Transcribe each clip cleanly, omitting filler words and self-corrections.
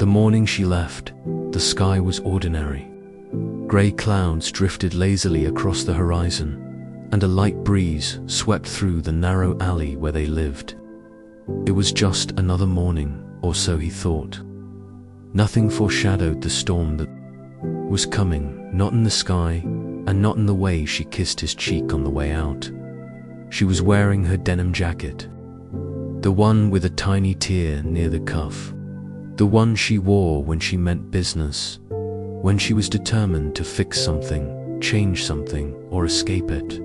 The morning she left, the sky was ordinary. Grey clouds drifted lazily across the horizon, and a light breeze swept through the narrow alley where they lived. It was just another morning, or so he thought. Nothing foreshadowed the storm that was coming, not in the sky, and not in the way she kissed his cheek on the way out. She was wearing her denim jacket, the one with a tiny tear near the cuff, the one she wore when she meant business, when she was determined to fix something, change something, or escape it.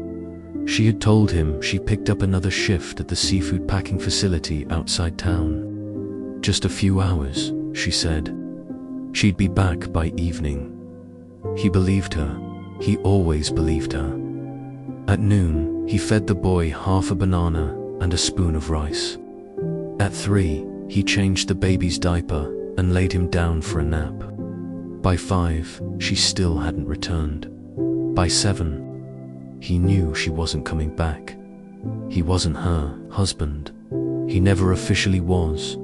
She had told him she picked up another shift at the seafood packing facility outside town. Just a few hours, she said. She'd be back by evening. He believed her. He always believed her. At noon, he fed the boy half a banana and a spoon of rice. At 3, he changed the baby's diaper and laid him down for a nap. By 5, she still hadn't returned. By 7, he knew she wasn't coming back. He wasn't her husband. He never officially was.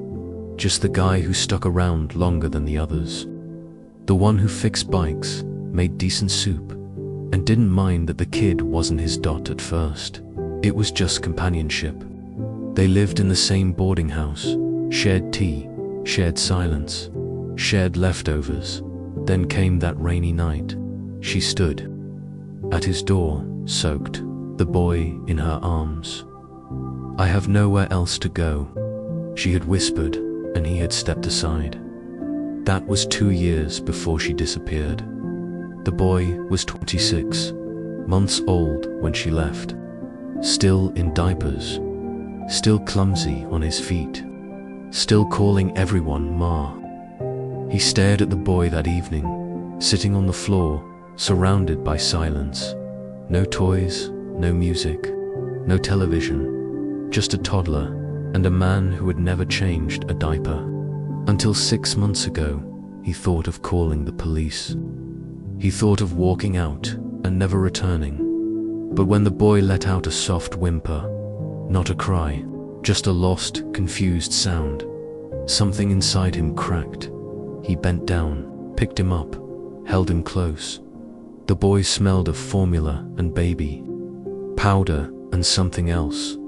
Just the guy who stuck around longer than the others. The one who fixed bikes, made decent soup, and didn't mind that the kid wasn't his dot at first. It was just companionship. They lived in the same boarding house, shared tea, shared silence, shared leftovers. Then came that rainy night. She stood at his door, soaked, the boy in her arms. "I have nowhere else to go," she had whispered, and he had stepped aside. That was 2 years before she disappeared. The boy was 26 months old when she left, still in diapers, still clumsy on his feet, still calling everyone Ma. He stared at the boy that evening, sitting on the floor, surrounded by silence. No toys, no music, no television, just a toddler and a man who had never changed a diaper. Until 6 months ago, he thought of calling the police. He thought of walking out and never returning. But when the boy let out a soft whimper, not a cry, just a lost, confused sound, something inside him cracked. He bent down, picked him up, held him close. The boy smelled of formula and baby, powder and something else,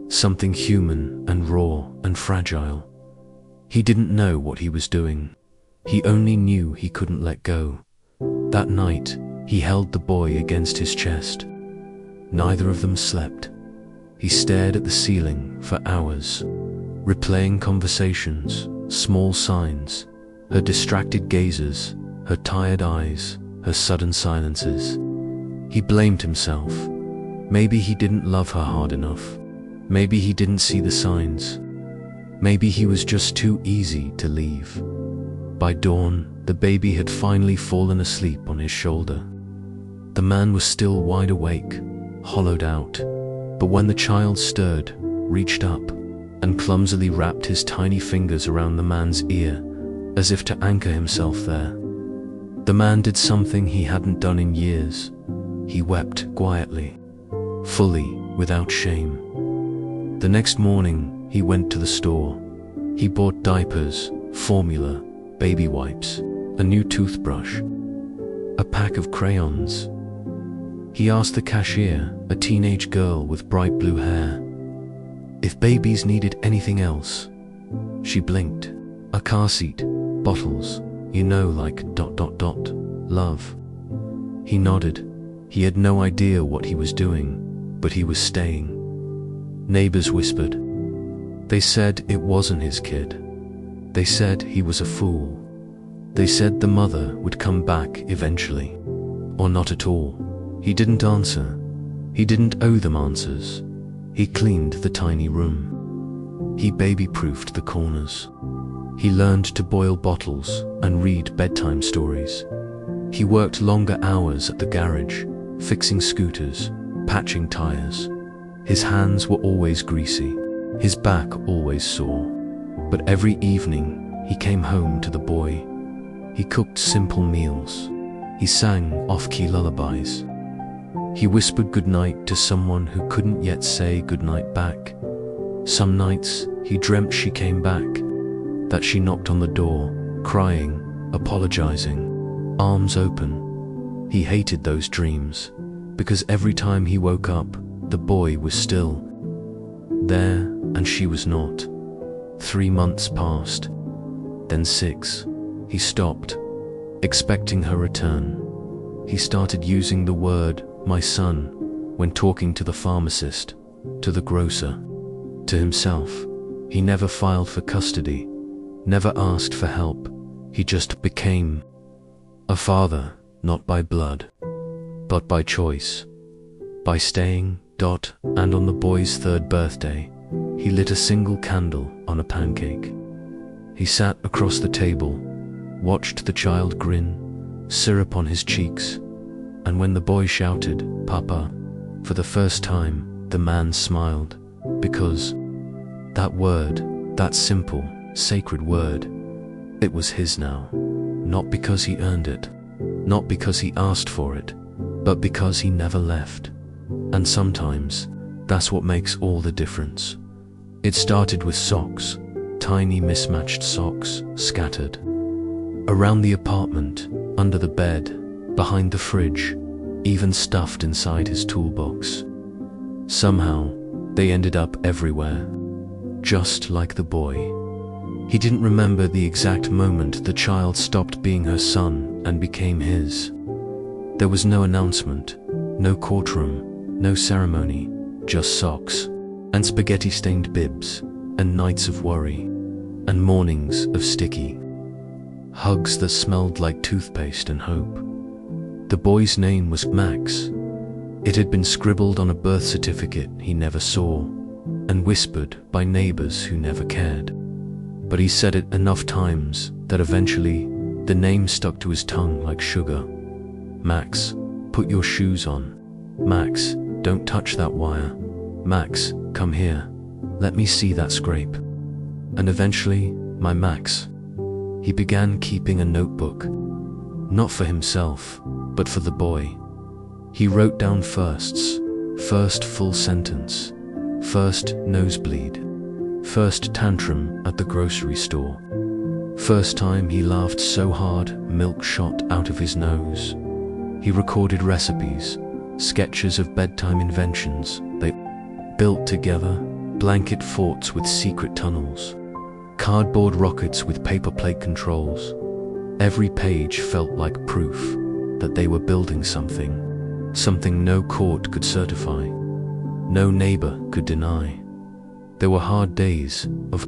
something human and raw and fragile. He didn't know what he was doing. He only knew he couldn't let go. That night, he held the boy against his chest. Neither of them slept. He stared at the ceiling for hours, replaying conversations, small signs, her distracted gazes, her tired eyes, her sudden silences. He blamed himself. Maybe he didn't love her hard enough. Maybe he didn't see the signs. Maybe he was just too easy to leave. By dawn, the baby had finally fallen asleep on his shoulder. The man was still wide awake, hollowed out, but when the child stirred, reached up, and clumsily wrapped his tiny fingers around the man's ear, as if to anchor himself there, the man did something he hadn't done in years. He wept quietly, fully, without shame. The next morning, he went to the store. He bought diapers, formula, baby wipes, a new toothbrush, a pack of crayons. He asked the cashier, a teenage girl with bright blue hair, if babies needed anything else. She blinked. A car seat, bottles, like ... love. He nodded. He had no idea what he was doing, but he was staying. Neighbors whispered. They said it wasn't his kid. They said he was a fool. They said the mother would come back eventually. Or not at all. He didn't answer. He didn't owe them answers. He cleaned the tiny room. He baby-proofed the corners. He learned to boil bottles and read bedtime stories. He worked longer hours at the garage, fixing scooters, patching tires. His hands were always greasy, his back always sore. But every evening, he came home to the boy. He cooked simple meals. He sang off-key lullabies. He whispered goodnight to someone who couldn't yet say goodnight back. Some nights, he dreamt she came back, that she knocked on the door, crying, apologizing, arms open. He hated those dreams, because every time he woke up, the boy was still there, and she was not. 3 months passed, then 6. He stopped, expecting her return. He started using the word, my son, when talking to the pharmacist, to the grocer, to himself. He never filed for custody, never asked for help. He just became a father, not by blood, but by choice. By staying, and on the boy's 3rd birthday, he lit a single candle on a pancake. He sat across the table, watched the child grin, syrup on his cheeks, and when the boy shouted, Papa, for the first time, the man smiled, because that word, that simple, sacred word, it was his now. Not because he earned it, not because he asked for it, but because he never left. And sometimes, that's what makes all the difference. It started with socks, tiny mismatched socks, scattered around the apartment, under the bed, behind the fridge, even stuffed inside his toolbox. Somehow, they ended up everywhere, just like the boy. He didn't remember the exact moment the child stopped being her son and became his. There was no announcement, no courtroom, no ceremony, just socks, and spaghetti-stained bibs, and nights of worry, and mornings of sticky hugs that smelled like toothpaste and hope. The boy's name was Max. It had been scribbled on a birth certificate he never saw, and whispered by neighbors who never cared. But he said it enough times that eventually the name stuck to his tongue like sugar. Max, put your shoes on. Max, don't touch that wire. Max, come here. Let me see that scrape. And eventually, my Max. He began keeping a notebook. Not for himself, but for the boy. He wrote down firsts, first full sentence, first nosebleed, first tantrum at the grocery store, first time he laughed so hard milk shot out of his nose. He recorded recipes, sketches of bedtime inventions they built together, blanket forts with secret tunnels, cardboard rockets with paper plate controls. Every page felt like proof that they were building something no court could certify, no neighbor could deny. There were hard days, of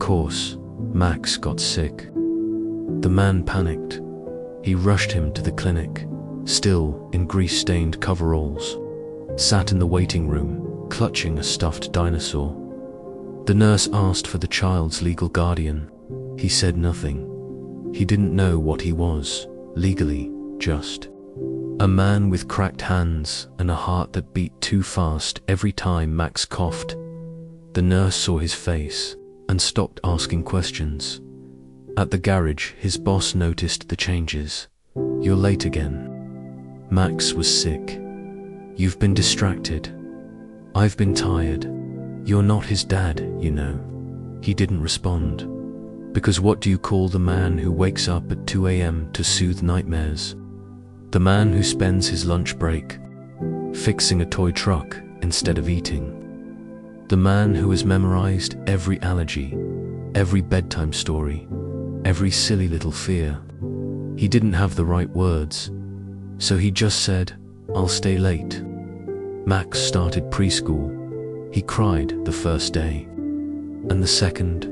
course. Max got sick. The man panicked. He rushed him to the clinic, still in grease-stained coveralls, sat in the waiting room, clutching a stuffed dinosaur. The nurse asked for the child's legal guardian. He said nothing. He didn't know what he was, legally, just a man with cracked hands and a heart that beat too fast every time Max coughed. The nurse saw his face and stopped asking questions. At the garage, his boss noticed the changes. You're late again. Max was sick. You've been distracted. I've been tired. You're not his dad, you know. He didn't respond. Because what do you call the man who wakes up at 2 a.m. to soothe nightmares? The man who spends his lunch break fixing a toy truck instead of eating. The man who has memorized every allergy, every bedtime story, every silly little fear. He didn't have the right words, so he just said, I'll stay late. Max started preschool. He cried the first day, and the second,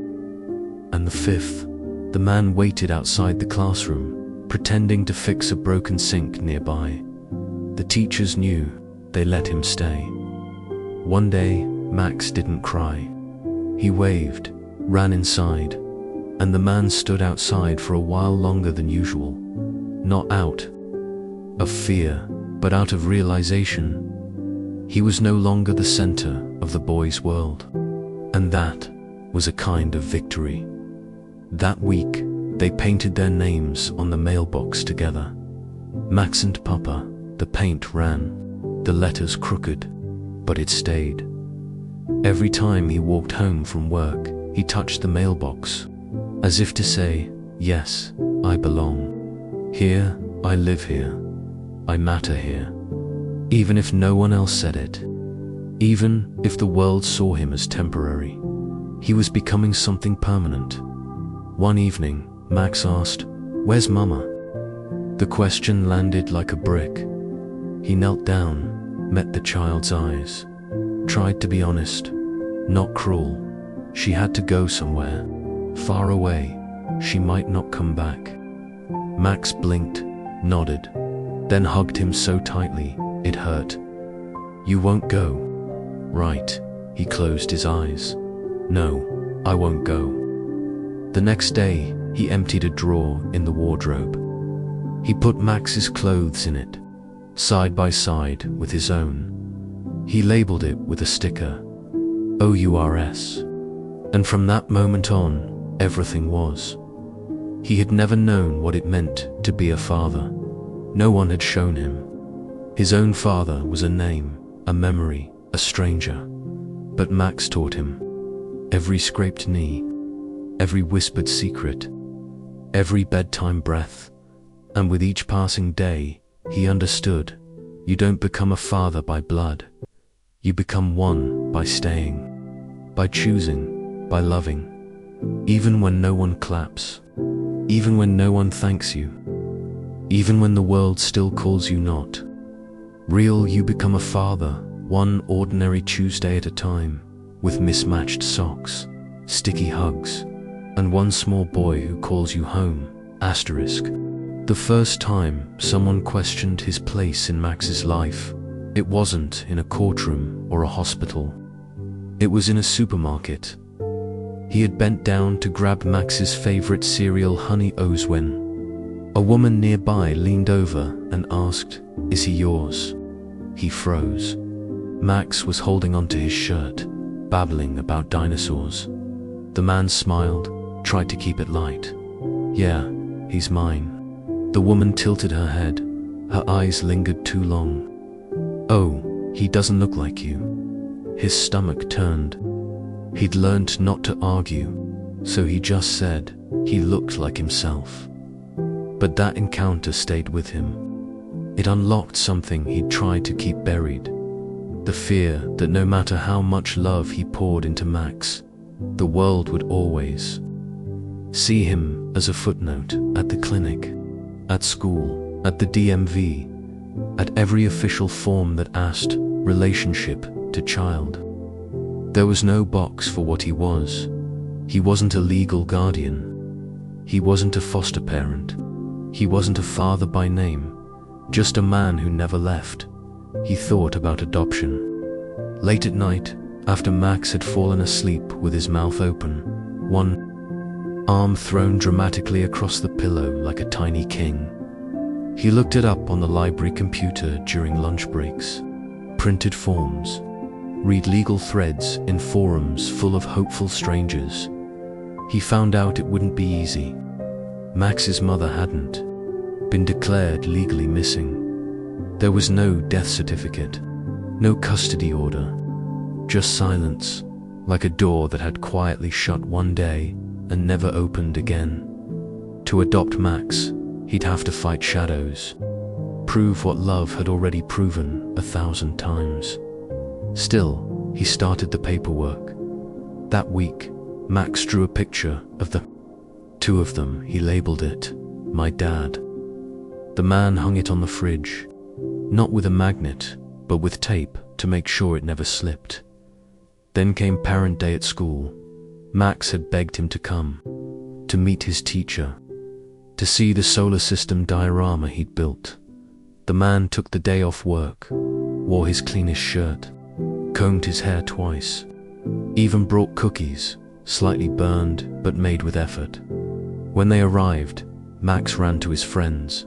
and the 5th. The man waited outside the classroom, pretending to fix a broken sink nearby. The teachers knew. They let him stay. One day, Max didn't cry. He waved, ran inside, and the man stood outside for a while longer than usual. Not out of fear, but out of realization. He was no longer the center of the boy's world. And that was a kind of victory. That week, they painted their names on the mailbox together. Max and Papa. The paint ran, the letters crooked, but it stayed. Every time he walked home from work, he touched the mailbox, as if to say, Yes, I belong. Here, I live here. I matter here. Even if no one else said it. Even if the world saw him as temporary. He was becoming something permanent. One evening, Max asked, "Where's Mama?" The question landed like a brick. He knelt down, met the child's eyes, tried to be honest, not cruel. She had to go somewhere, far away. She might not come back. Max blinked, nodded, then hugged him so tightly, it hurt. "You won't go, right?" He closed his eyes. "No, I won't go." The next day, he emptied a drawer in the wardrobe. He put Max's clothes in it, side by side with his own. He labeled it with a sticker, OURS. And from that moment on, everything was. He had never known what it meant to be a father. No one had shown him. His own father was a name, a memory, a stranger. But Max taught him. Every scraped knee, every whispered secret, every bedtime breath. And with each passing day, he understood. You don't become a father by blood. You become one by staying, by choosing, by loving. Even when no one claps, even when no one thanks you, even when the world still calls you not. Real, you become a father, one ordinary Tuesday at a time, with mismatched socks, sticky hugs, and one small boy who calls you home, asterisk. The first time someone questioned his place in Max's life, it wasn't in a courtroom or a hospital. It was in a supermarket. He had bent down to grab Max's favorite cereal, Honey O's, when a woman nearby leaned over and asked, "Is he yours?" He froze. Max was holding onto his shirt, babbling about dinosaurs. The man smiled, tried to keep it light. "Yeah, he's mine." The woman tilted her head. Her eyes lingered too long. "Oh, he doesn't look like you." His stomach turned. He'd learned not to argue, so he just said he looked like himself. But that encounter stayed with him. It unlocked something he'd tried to keep buried. The fear that no matter how much love he poured into Max, the world would always see him as a footnote at the clinic, at school, at the DMV, at every official form that asked relationship to child. There was no box for what he was. He wasn't a legal guardian. He wasn't a foster parent. He wasn't a father by name, just a man who never left. He thought about adoption. Late at night, after Max had fallen asleep with his mouth open, one arm thrown dramatically across the pillow like a tiny king. He looked it up on the library computer during lunch breaks. Printed forms. Read legal threads in forums full of hopeful strangers. He found out it wouldn't be easy. Max's mother hadn't been declared legally missing. There was no death certificate, no custody order, just silence, like a door that had quietly shut one day and never opened again. To adopt Max, he'd have to fight shadows, prove what love had already proven 1,000 times. Still, he started the paperwork. That week, Max drew a picture of the two of them. He labeled it, "My Dad." The man hung it on the fridge, not with a magnet, but with tape to make sure it never slipped. Then came Parent Day at school. Max had begged him to come, to meet his teacher, to see the solar system diorama he'd built. The man took the day off work, wore his cleanest shirt, combed his hair twice, even brought cookies, slightly burned but made with effort. When they arrived, Max ran to his friends,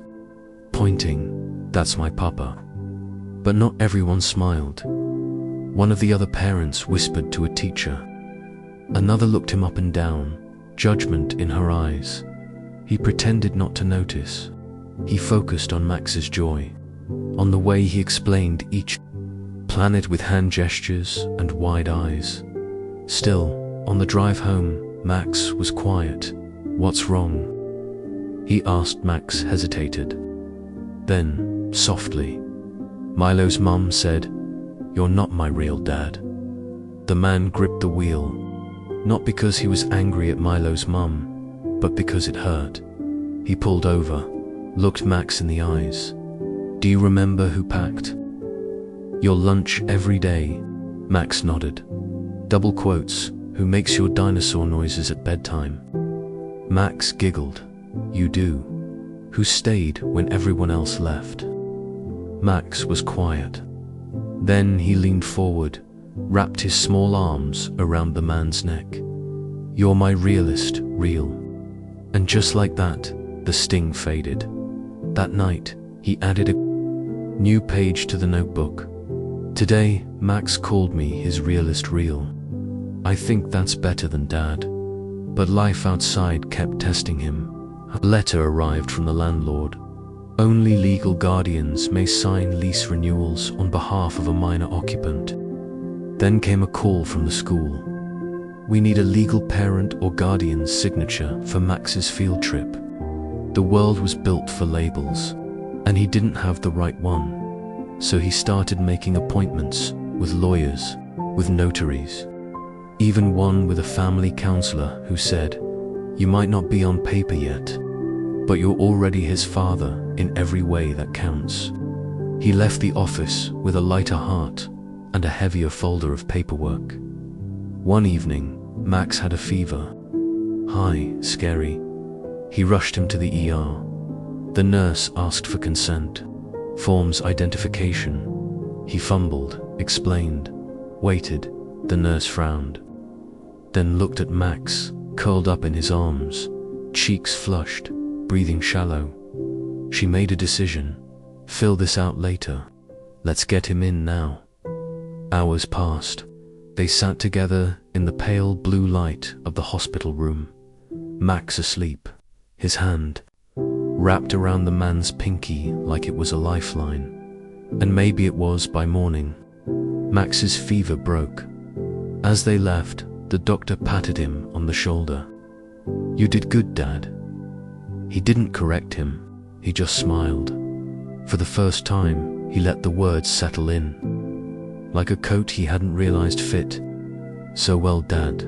pointing, "That's my papa." But not everyone smiled. One of the other parents whispered to a teacher. Another looked him up and down, judgment in her eyes. He pretended not to notice. He focused on Max's joy, on the way he explained each planet with hand gestures and wide eyes. Still, on the drive home, Max was quiet. "What's wrong?" he asked. Max hesitated. Then, softly, Milo's mum said, "You're not my real dad." The man gripped the wheel, not because he was angry at Milo's mum, but because it hurt. He pulled over, looked Max in the eyes. "Do you remember who packed your lunch every day?" Max nodded. Double quotes, "Who makes your dinosaur noises at bedtime?" Max giggled. "You do. Who stayed when everyone else left?" Max was quiet. Then he leaned forward, wrapped his small arms around the man's neck. "You're my realist, real." And just like that, the sting faded. That night, he added a new page to the notebook. "Today, Max called me his realist real. I think that's better than Dad." But life outside kept testing him. A letter arrived from the landlord. Only legal guardians may sign lease renewals on behalf of a minor occupant. Then came a call from the school. "We need a legal parent or guardian's signature for Max's field trip." The world was built for labels, and he didn't have the right one. So he started making appointments with lawyers, with notaries, even one with a family counselor who said, "You might not be on paper yet, but you're already his father in every way that counts." He left the office with a lighter heart and a heavier folder of paperwork. One evening, Max had a fever. High, scary. He rushed him to the ER. The nurse asked for consent, forms identification. He fumbled, explained, waited. The nurse frowned, then looked at Max, curled up in his arms, cheeks flushed, breathing shallow. She made a decision. "Fill this out later. Let's get him in now." Hours passed. They sat together in the pale blue light of the hospital room. Max asleep, his hand wrapped around the man's pinky like it was a lifeline. And maybe it was by morning. Max's fever broke. As they left, the doctor patted him on the shoulder. "You did good, Dad." He didn't correct him, he just smiled. For the first time, he let the words settle in. Like a coat he hadn't realized fit. "So well, Dad, ...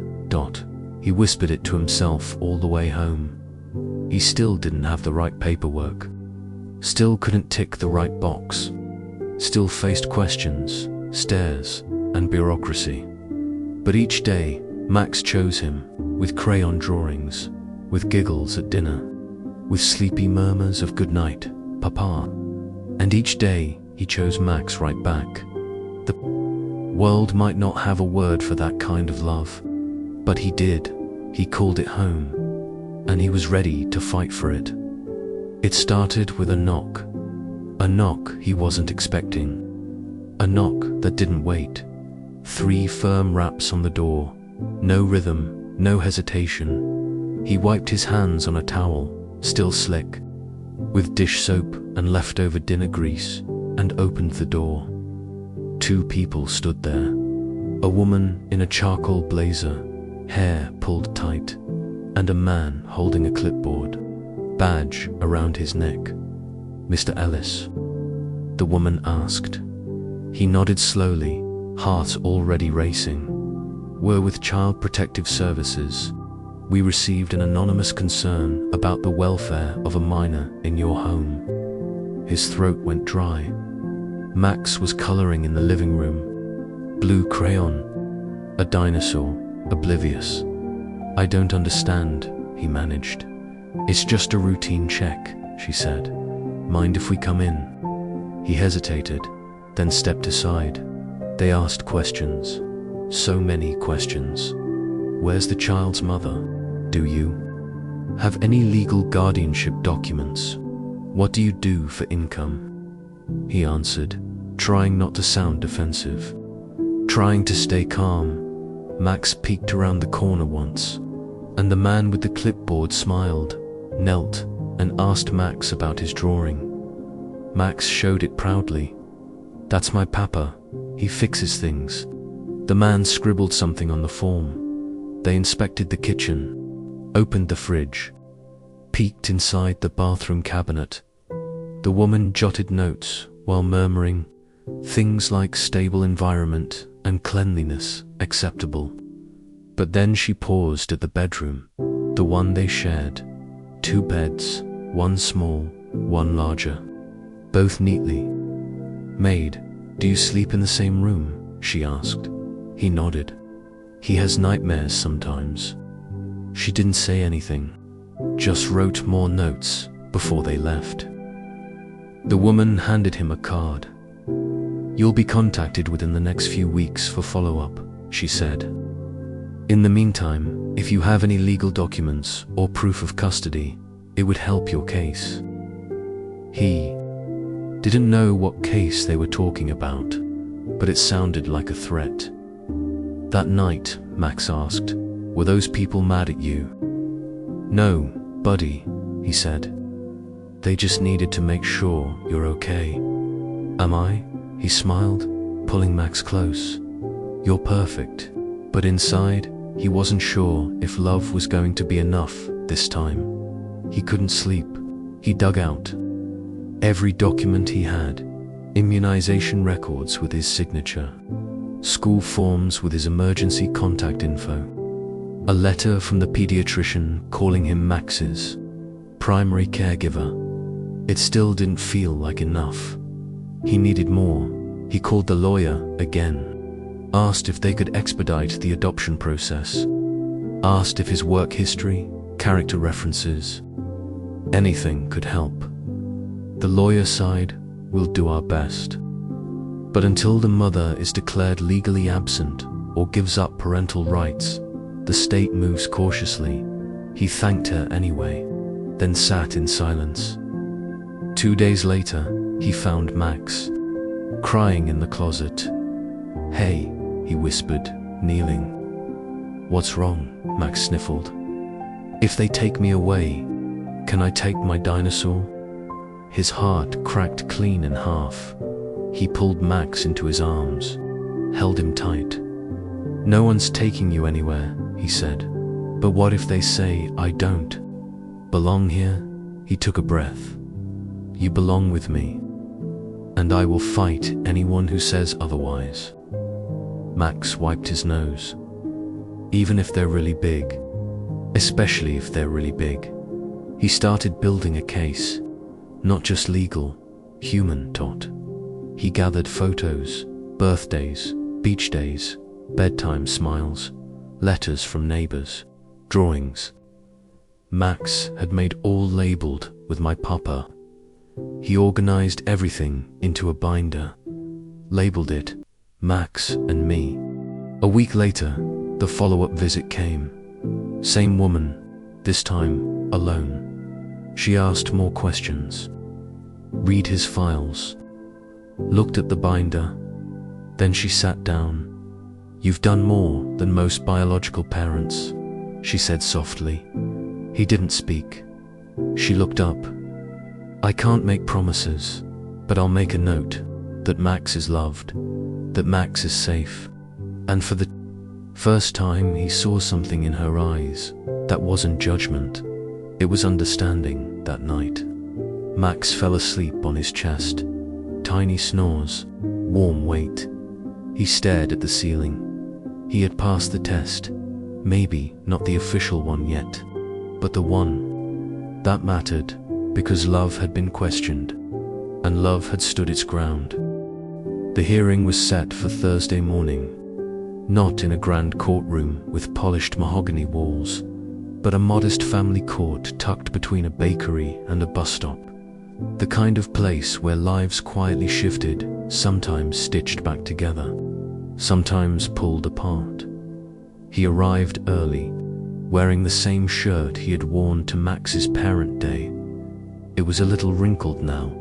He whispered it to himself all the way home. He still didn't have the right paperwork. Still couldn't tick the right box. Still faced questions, stares, and bureaucracy. But each day, Max chose him, with crayon drawings, with giggles at dinner, with sleepy murmurs of "Goodnight, Papa." And each day, he chose Max right back. The world might not have a word for that kind of love, but he did. He called it home, and he was ready to fight for it. It started with a knock he wasn't expecting, a knock that didn't wait. 3 firm raps on the door, no rhythm, no hesitation. He wiped his hands on a towel, still slick, with dish soap and leftover dinner grease, and opened the door. 2 people stood there. A woman in a charcoal blazer, hair pulled tight, and a man holding a clipboard, badge around his neck. "Mr. Ellis?" the woman asked. He nodded slowly, heart already racing. "We're with Child Protective Services. We received an anonymous concern about the welfare of a minor in your home." His throat went dry. Max was coloring in the living room. Blue crayon. A dinosaur, oblivious. "I don't understand," he managed. "It's just a routine check," she said. "Mind if we come in?" He hesitated, then stepped aside. They asked questions. So many questions. "Where's the child's mother? Do you have any legal guardianship documents? What do you do for income?" He answered, trying not to sound defensive. Trying to stay calm. Max peeked around the corner once, and the man with the clipboard smiled, knelt, and asked Max about his drawing. Max showed it proudly. "That's my papa. He fixes things." The man scribbled something on the form. They inspected the kitchen, opened the fridge, peeked inside the bathroom cabinet. The woman jotted notes while murmuring things like stable environment and cleanliness acceptable. But then she paused at the bedroom, the one they shared. 2 beds, one small, one larger, both neatly made. "Do you sleep in the same room?" she asked. He nodded. "He has nightmares sometimes." She didn't say anything, just wrote more notes before they left. The woman handed him a card. "You'll be contacted within the next few weeks for follow-up," she said. "In the meantime, if you have any legal documents or proof of custody, it would help your case." He didn't know what case they were talking about, but it sounded like a threat. That night, Max asked, "Were those people mad at you?" "No, buddy," he said. "They just needed to make sure you're okay." "Am I?" He smiled, pulling Max close. "You're perfect." But inside, he wasn't sure if love was going to be enough this time. He couldn't sleep. He dug out every document he had: immunization records with his signature, school forms with his emergency contact info, a letter from the pediatrician calling him Max's primary caregiver. It still didn't feel like enough. He needed more. He called the lawyer again, asked if they could expedite the adoption process, asked if his work history, character references, anything could help. The lawyer sighed, "We'll do our best." But until the mother is declared legally absent or gives up parental rights, the state moves cautiously. He thanked her anyway, then sat in silence. 2 days later, he found Max, crying in the closet. "Hey," he whispered, kneeling. "What's wrong?" Max sniffled. "If they take me away, can I take my dinosaur?" His heart cracked clean in half. He pulled Max into his arms, held him tight. "No one's taking you anywhere," he said. "But what if they say I don't belong here?" He took a breath. "You belong with me, and I will fight anyone who says otherwise." Max wiped his nose. "Even if they're really big, especially if they're really big." He started building a case, not just legal, human taut. He gathered photos, birthdays, beach days, bedtime smiles, letters from neighbors, drawings. Max had made all labeled with "my papa." He organized everything into a binder, labeled it "Max and me." A week later, the follow-up visit came. Same woman, this time alone. She asked more questions, read his files, looked at the binder. Then she sat down. "You've done more than most biological parents," she said softly. He didn't speak. She looked up. "I can't make promises, but I'll make a note that Max is loved, that Max is safe." And for the first time, he saw something in her eyes that wasn't judgment. It was understanding that night. Max fell asleep on his chest. Tiny snores, warm weight. He stared at the ceiling. He had passed the test. Maybe not the official one yet, but the one that mattered, because love had been questioned, and love had stood its ground. The hearing was set for Thursday morning, not in a grand courtroom with polished mahogany walls, but a modest family court tucked between a bakery and a bus stop. The kind of place where lives quietly shifted, sometimes stitched back together, sometimes pulled apart. He arrived early, wearing the same shirt he had worn to Max's parent day. It was a little wrinkled now,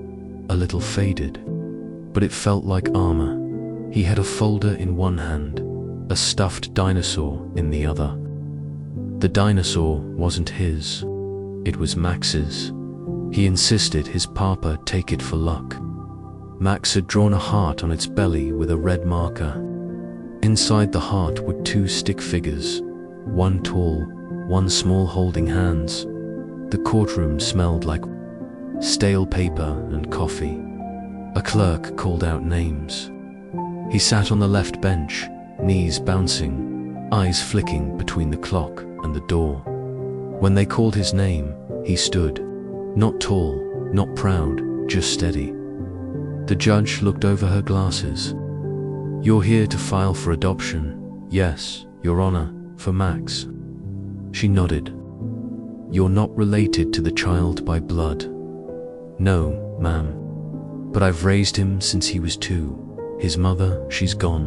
a little faded, but it felt like armor. He had a folder in one hand, a stuffed dinosaur in the other. The dinosaur wasn't his, it was Max's. He insisted his papa take it for luck. Max had drawn a heart on its belly with a red marker. Inside the heart were 2 stick figures, one tall, one small, holding hands. The courtroom smelled like stale paper and coffee. A clerk called out names. He sat on the left bench, knees bouncing, eyes flicking between the clock and the door. When they called his name, he stood, not tall, not proud, just steady. The judge looked over her glasses. "You're here to file for adoption?" "Yes, Your Honor, for Max." She nodded. "You're not related to the child by blood?" "No, ma'am. But I've raised him since he was 2. His mother, she's gone."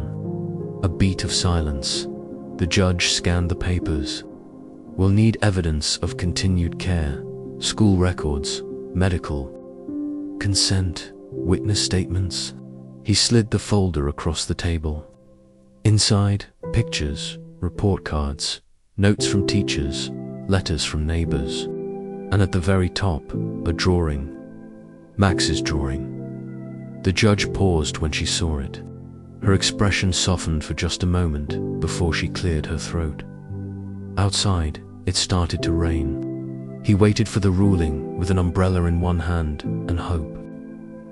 A beat of silence. The judge scanned the papers. "We'll need evidence of continued care, school records, medical, consent, witness statements." He slid the folder across the table. Inside, pictures, report cards, notes from teachers, letters from neighbors, and at the very top, a drawing. Max's drawing. The judge paused when she saw it. Her expression softened for just a moment before she cleared her throat. Outside, it started to rain. He waited for the ruling with an umbrella in one hand and hope.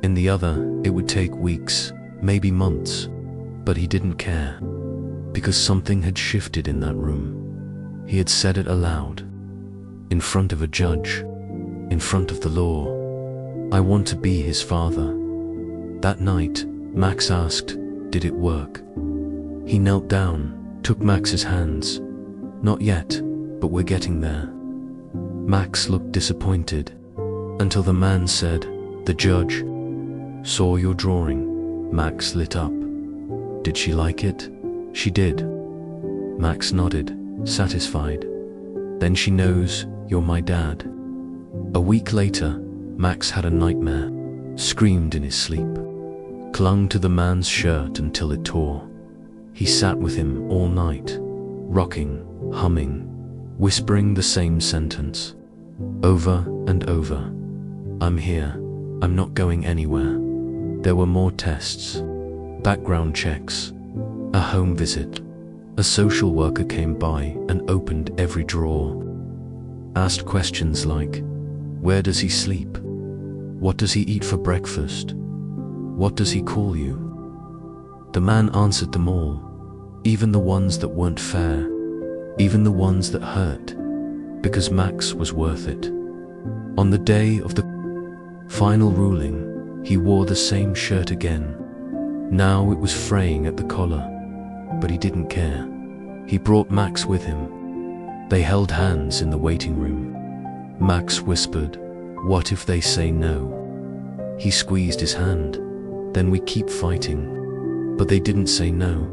In the other, it would take weeks, maybe months, but he didn't care. Because something had shifted in that room. He had said it aloud. In front of a judge. In front of the law. "I want to be his father." That night, Max asked, "Did it work?" He knelt down, took Max's hands. "Not yet, but we're getting there." Max looked disappointed, until the man said, "The judge saw your drawing." Max lit up. "Did she like it?" "She did." Max nodded, satisfied. "Then she knows you're my dad." A week later, Max had a nightmare, screamed in his sleep, clung to the man's shirt until it tore. He sat with him all night, rocking, humming, whispering the same sentence, over and over. "I'm here. I'm not going anywhere." There were more tests, background checks, a home visit. A social worker came by and opened every drawer, asked questions like, "Where does he sleep? What does he eat for breakfast? What does he call you?" The man answered them all, even the ones that weren't fair, even the ones that hurt, because Max was worth it. On the day of the final ruling, he wore the same shirt again. Now it was fraying at the collar, but he didn't care. He brought Max with him. They held hands in the waiting room. Max whispered, "What if they say no?" He squeezed his hand. "Then we keep fighting." But they didn't say no.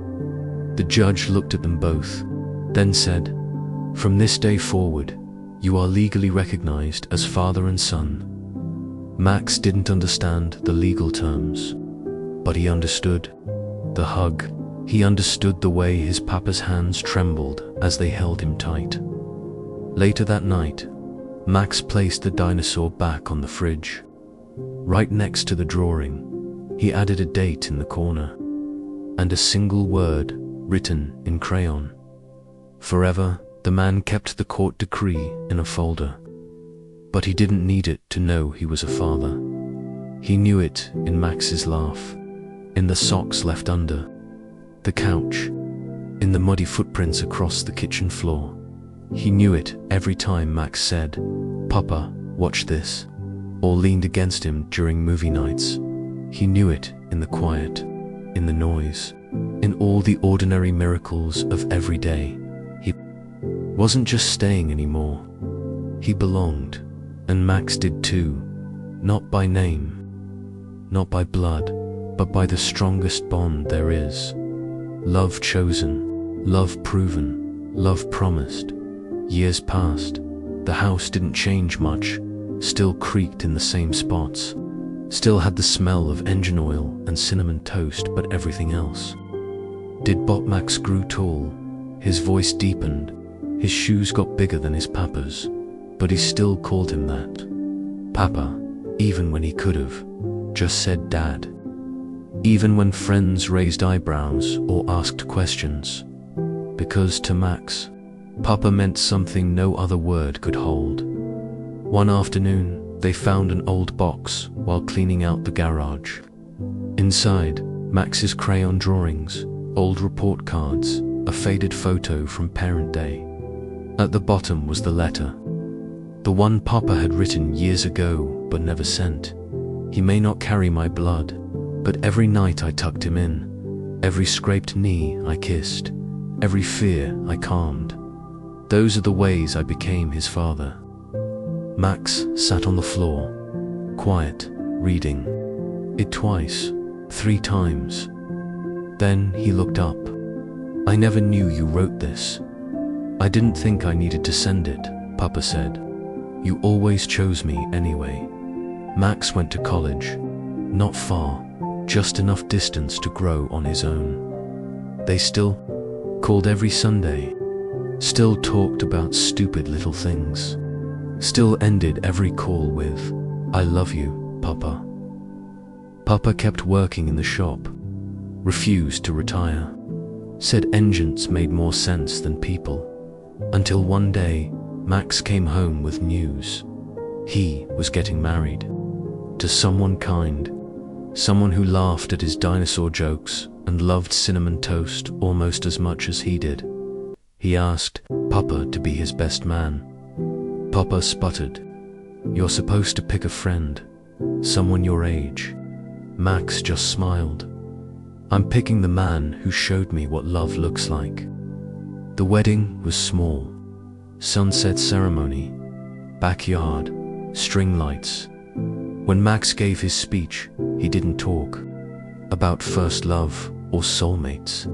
The judge looked at them both, then said, "From this day forward, you are legally recognized as father and son." Max didn't understand the legal terms, but he understood the hug. He understood the way his papa's hands trembled as they held him tight. Later that night, Max placed the dinosaur back on the fridge. Right next to the drawing, he added a date in the corner, and a single word written in crayon. Forever, the man kept the court decree in a folder. But he didn't need it to know he was a father. He knew it in Max's laugh, in the socks left under the couch, in the muddy footprints across the kitchen floor. He knew it every time Max said, "Papa, watch this," or leaned against him during movie nights. He knew it in the quiet, in the noise, in all the ordinary miracles of every day. He wasn't just staying anymore. He belonged, and Max did too, not by name, not by blood, but by the strongest bond there is. Love chosen, love proven, love promised. Years passed. The house didn't change much, still creaked in the same spots, still had the smell of engine oil and cinnamon toast, but everything else did. But Max grew tall, his voice deepened, his shoes got bigger than his papa's, but he still called him that. Papa, even when he could have just said Dad. Even when friends raised eyebrows or asked questions. Because to Max, Papa meant something no other word could hold. One afternoon, they found an old box while cleaning out the garage. Inside, Max's crayon drawings, old report cards, a faded photo from Parent Day. At the bottom was the letter. The one Papa had written years ago but never sent. He may not carry my blood, but every night I tucked him in. Every scraped knee I kissed. Every fear I calmed. Those are the ways I became his father. Max sat on the floor, quiet, reading it twice, 3 times. Then he looked up. I never knew you wrote this. I didn't think I needed to send it, Papa said. You always chose me anyway. Max went to college. Not far, just enough distance to grow on his own. They still called every Sunday. Still talked about stupid little things. Still ended every call with, I love you, Papa. Papa kept working in the shop. Refused to retire. Said engines made more sense than people. Until one day, Max came home with news. He was getting married. To someone kind. Someone who laughed at his dinosaur jokes and loved cinnamon toast almost as much as he did. He asked Papa to be his best man. Papa sputtered. You're supposed to pick a friend. Someone your age. Max just smiled. I'm picking the man who showed me what love looks like. The wedding was small. Sunset ceremony. Backyard. String lights. When Max gave his speech, he didn't talk about first love or soulmates.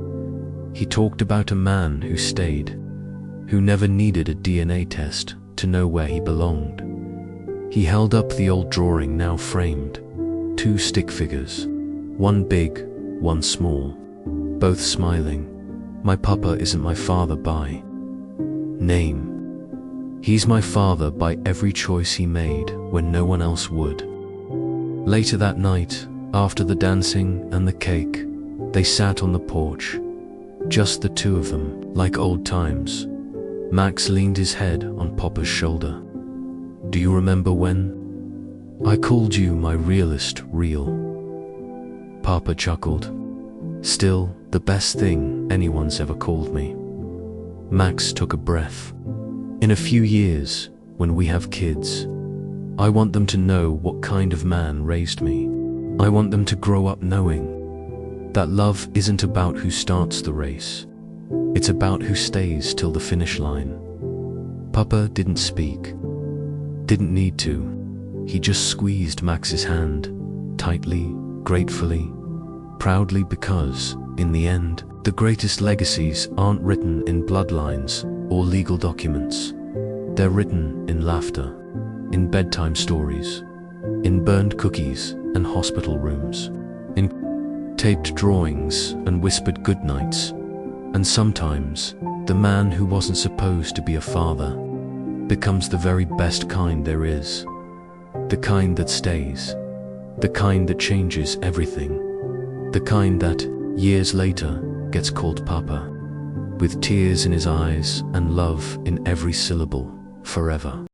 He talked about a man who stayed, who never needed a DNA test to know where he belonged. He held up the old drawing now framed. 2 stick figures, one big, one small, both smiling. My papa isn't my father by name. He's my father by every choice he made when no one else would. Later that night, after the dancing and the cake, they sat on the porch. Just the 2 of them, like old times. Max leaned his head on Papa's shoulder. Do you remember when I called you my realest real? Papa chuckled. Still, the best thing anyone's ever called me. Max took a breath. In a few years, when we have kids, I want them to know what kind of man raised me. I want them to grow up knowing that love isn't about who starts the race. It's about who stays till the finish line. Papa didn't speak. Didn't need to. He just squeezed Max's hand, tightly, gratefully, proudly, because, in the end, the greatest legacies aren't written in bloodlines or legal documents. They're written in laughter, in bedtime stories, in burned cookies and hospital rooms, in taped drawings and whispered goodnights. And sometimes, the man who wasn't supposed to be a father becomes the very best kind there is. The kind that stays. The kind that changes everything. The kind that, years later, gets called Papa, with tears in his eyes and love in every syllable, forever.